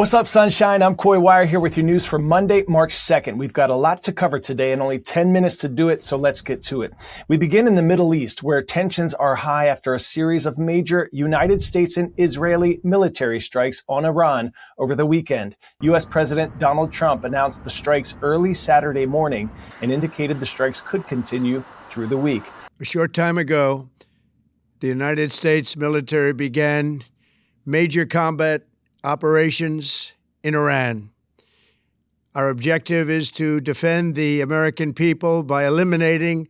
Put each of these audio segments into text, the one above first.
What's up, sunshine? I'm Coy Wire here with your news for Monday, March 2nd. We've got a lot to cover today and only 10 minutes to do it, so let's get to it. We begin in the Middle East, where tensions are high after a series of major United States and Israeli military strikes on Iran over the weekend. U.S. President Donald Trump announced the strikes early Saturday morning and indicated the strikes could continue through the week. A short time ago, the United States military began major combat operations in Iran. Our objective is to defend the American people by eliminating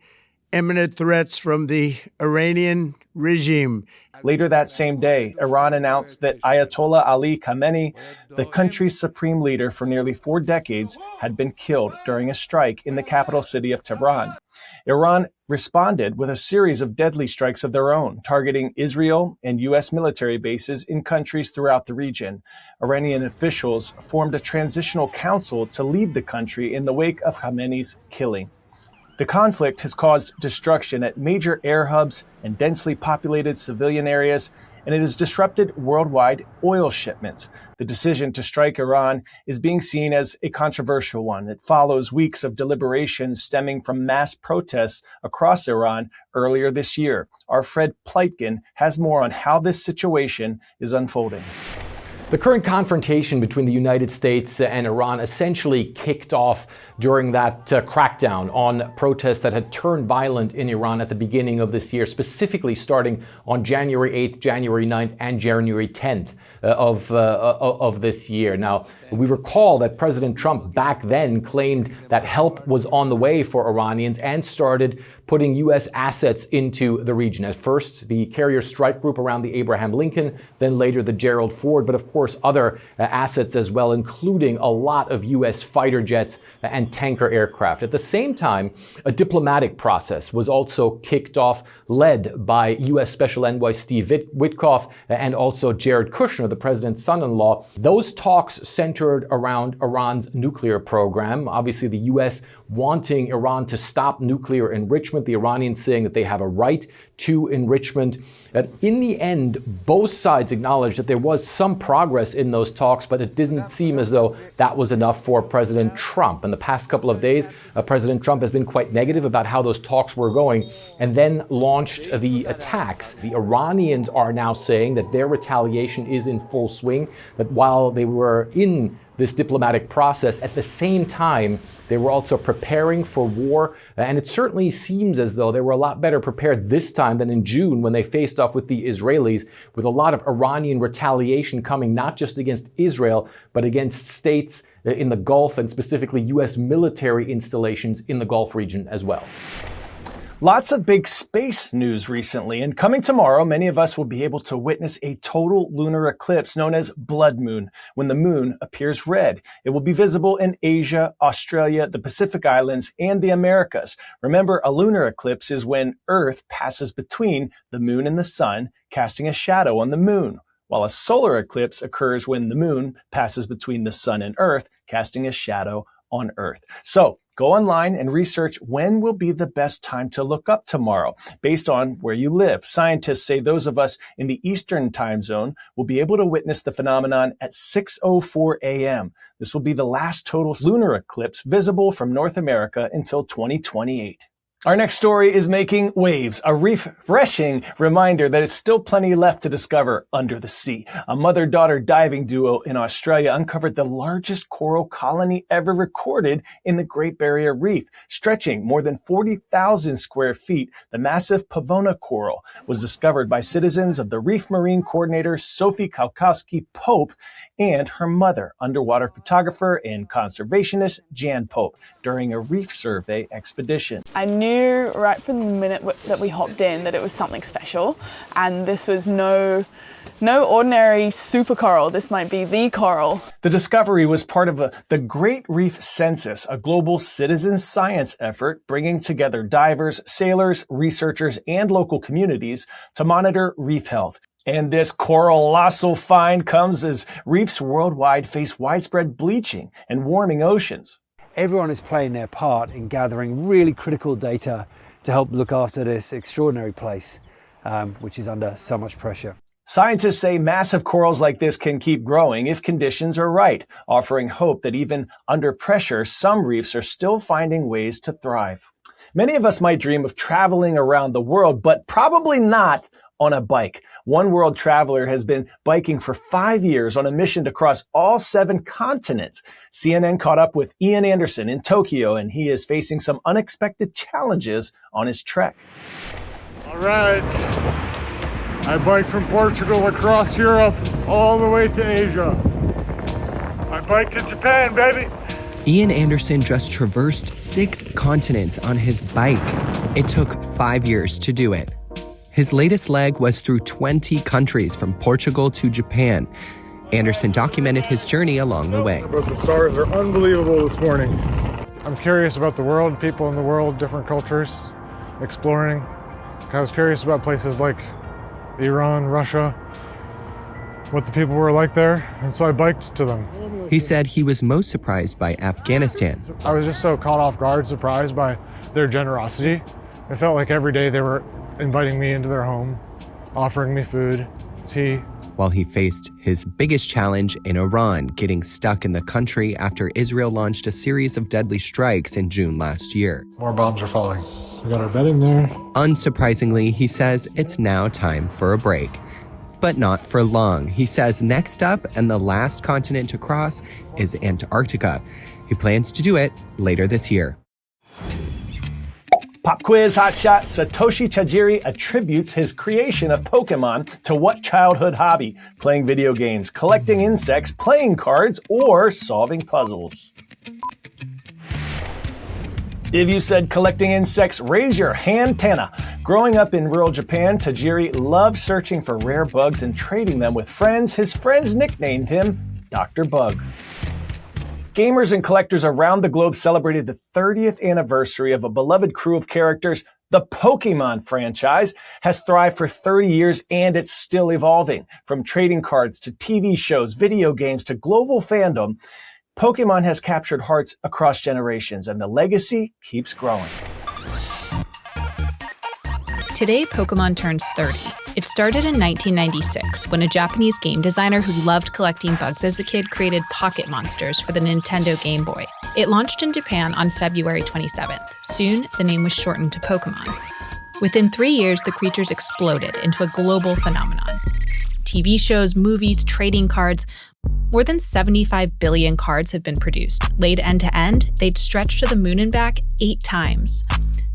imminent threats from the Iranian regime. Later that same day, Iran announced that Ayatollah Ali Khamenei, the country's supreme leader for nearly 4 decades, had been killed during a strike in the capital city of Tehran. Iran responded with a series of deadly strikes of their own, targeting Israel and U.S. military bases in countries throughout the region. Iranian officials formed a transitional council to lead the country in the wake of Khamenei's killing. The conflict has caused destruction at major air hubs and densely populated civilian areas, and it has disrupted worldwide oil shipments. The decision to strike Iran is being seen as a controversial one. It follows weeks of deliberations stemming from mass protests across Iran earlier this year. Our Fred Pleitgen has more on how this situation is unfolding. The current confrontation between the United States and Iran essentially kicked off during that crackdown on protests that had turned violent in Iran at the beginning of this year, specifically starting on January 8th, January 9th, and January 10th of this year. Now, we recall that President Trump back then claimed that help was on the way for Iranians and started putting U.S. assets into the region. At first, the carrier strike group around the Abraham Lincoln, then later the Gerald Ford, but of course other assets as well, including a lot of U.S. fighter jets and tanker aircraft. At the same time, a diplomatic process was also kicked off, led by U.S. Special Envoy Steve Witkoff and also Jared Kushner, the president's son-in-law. Those talks centered around Iran's nuclear program. Obviously, the U.S. wanting Iran to stop nuclear enrichment, the Iranians saying that they have a right to enrichment. In the end, both sides acknowledged that there was some progress in those talks, but it didn't seem as though that was enough for President Trump. In the past couple of days, President Trump has been quite negative about how those talks were going and then launched the attacks. The Iranians are now saying that their retaliation is in full swing, that while they were in this diplomatic process, at the same time, they were also preparing for war. And it certainly seems as though they were a lot better prepared this time than in June when they faced off with the Israelis, with a lot of Iranian retaliation coming not just against Israel, but against states in the Gulf and specifically U.S. military installations in the Gulf region as well. Lots of big space news recently, and coming tomorrow, many of us will be able to witness a total lunar eclipse known as blood moon, when the moon appears red. It will be visible in Asia, Australia, the Pacific Islands, and the Americas. Remember, a lunar eclipse is when Earth passes between the moon and the sun, casting a shadow on the moon, while a solar eclipse occurs when the moon passes between the sun and Earth, casting a shadow on Earth. So, go online and research when will be the best time to look up tomorrow based on where you live. Scientists say those of us in the Eastern time zone will be able to witness the phenomenon at 6:04 a.m. This will be the last total lunar eclipse visible from North America until 2028. Our next story is making waves, a refreshing reminder that it's still plenty left to discover under the sea. A mother-daughter diving duo in Australia uncovered the largest coral colony ever recorded in the Great Barrier Reef. Stretching more than 40,000 square feet, the massive Pavona coral was discovered by citizens of the Reef Marine Coordinator Sophie Kalkowski-Pope and her mother, underwater photographer and conservationist Jan Pope, during a reef survey expedition. I knew right from the minute that we hopped in that it was something special, and this was no ordinary super coral. This might be the coral. The discovery was part of the Great Reef Census, a global citizen science effort bringing together divers, sailors, researchers, and local communities to monitor reef health. And this colossal find comes as reefs worldwide face widespread bleaching and warming oceans. Everyone is playing their part in gathering really critical data to help look after this extraordinary place, which is under so much pressure. Scientists say massive corals like this can keep growing if conditions are right, offering hope that even under pressure, some reefs are still finding ways to thrive. Many of us might dream of traveling around the world, but probably not on a bike. One world traveler has been biking for 5 years on a mission to cross all 7 continents. CNN caught up with Ian Anderson in Tokyo, and he is facing some unexpected challenges on his trek. All right. I biked from Portugal across Europe all the way to Asia. I biked to Japan, baby. Ian Anderson just traversed 6 continents on his bike. It took 5 years to do it. His latest leg was through 20 countries from Portugal to Japan. Anderson documented his journey along the way. But the stars are unbelievable this morning. I'm curious about the world, people in the world, different cultures, exploring. I was curious about places like Iran, Russia, what the people were like there, and so I biked to them. He said he was most surprised by Afghanistan. I was just so caught off guard, surprised by their generosity. It felt like every day they were inviting me into their home, offering me food, tea. While he faced his biggest challenge in Iran, getting stuck in the country after Israel launched a series of deadly strikes in June last year. More bombs are falling. We got our bedding there. Unsurprisingly, he says it's now time for a break. But not for long. He says next up and the last continent to cross is Antarctica. He plans to do it later this year. Pop quiz hotshot. Satoshi Tajiri attributes his creation of Pokémon to what childhood hobby? Playing video games, collecting insects, playing cards, or solving puzzles? If you said collecting insects, raise your hand, Tana. Growing up in rural Japan, Tajiri loved searching for rare bugs and trading them with friends. His friends nicknamed him Dr. Bug. Gamers and collectors around the globe celebrated the 30th anniversary of a beloved crew of characters. The Pokémon franchise has thrived for 30 years and it's still evolving. From trading cards to TV shows, video games to global fandom, Pokémon has captured hearts across generations and the legacy keeps growing. Today, Pokémon turns 30. It started in 1996 when a Japanese game designer who loved collecting bugs as a kid created pocket monsters for the Nintendo Game Boy. It launched in Japan on February 27th. Soon, the name was shortened to Pokémon. Within 3 years, the creatures exploded into a global phenomenon. TV shows, movies, trading cards. More than 75 billion cards have been produced. Laid end to end, they'd stretch to the moon and back 8 times.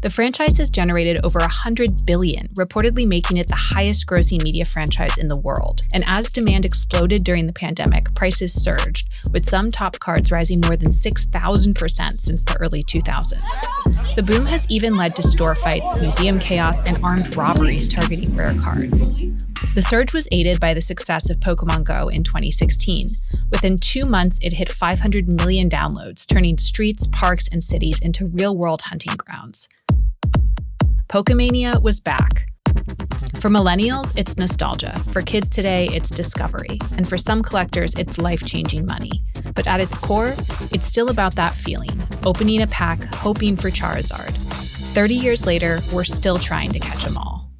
The franchise has generated over 100 billion, reportedly making it the highest grossing media franchise in the world. And as demand exploded during the pandemic, prices surged, with some top cards rising more than 6,000% since the early 2000s. The boom has even led to store fights, museum chaos, and armed robberies targeting rare cards. The surge was aided by the success of Pokémon Go in 2016. Within 2 months, it hit 500 million downloads, turning streets, parks, and cities into real-world hunting grounds. Pokémania was back. For millennials, it's nostalgia. For kids today, it's discovery. And for some collectors, it's life-changing money. But at its core, it's still about that feeling, opening a pack, hoping for Charizard. 30 years later, we're still trying to catch them all.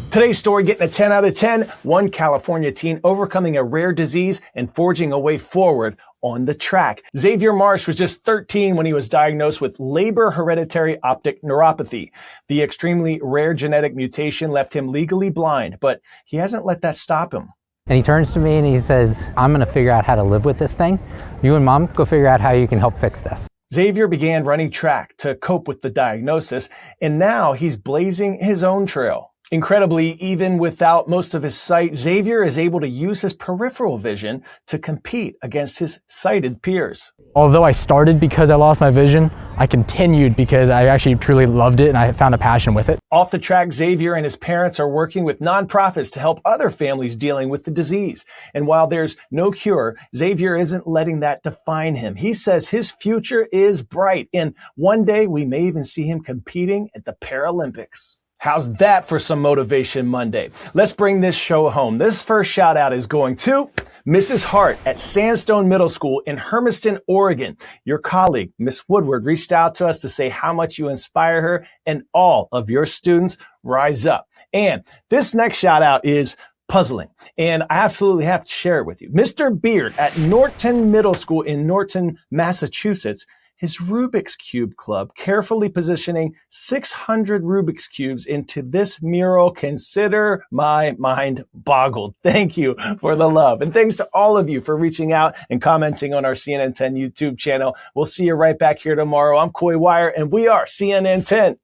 Today's story getting a 10 out of 10. One California teen overcoming a rare disease and forging a way forward on the track. Xavier Marsh was just 13 when he was diagnosed with Leber hereditary optic neuropathy. The extremely rare genetic mutation left him legally blind, but he hasn't let that stop him. And he turns to me and he says, I'm going to figure out how to live with this thing. You and Mom, go figure out how you can help fix this. Xavier began running track to cope with the diagnosis, and now he's blazing his own trail. Incredibly, even without most of his sight, Xavier is able to use his peripheral vision to compete against his sighted peers. Although I started because I lost my vision, I continued because I actually truly loved it and I found a passion with it. Off the track, Xavier and his parents are working with nonprofits to help other families dealing with the disease. And while there's no cure, Xavier isn't letting that define him. He says his future is bright, and one day we may even see him competing at the Paralympics. How's that for some Motivation Monday? Let's bring this show home. This first shout out is going to Mrs. Hart at Sandstone Middle School in Hermiston, Oregon. Your colleague, Miss Woodward, reached out to us to say how much you inspire her, and all of your students rise up. And this next shout out is puzzling, and I absolutely have to share it with you. Mr. Beard at Norton Middle School in Norton, Massachusetts. His Rubik's Cube Club carefully positioning 600 Rubik's Cubes into this mural. Consider my mind boggled. Thank you for the love. And thanks to all of you for reaching out and commenting on our CNN 10 YouTube channel. We'll see you right back here tomorrow. I'm Coy Wire, and we are CNN 10.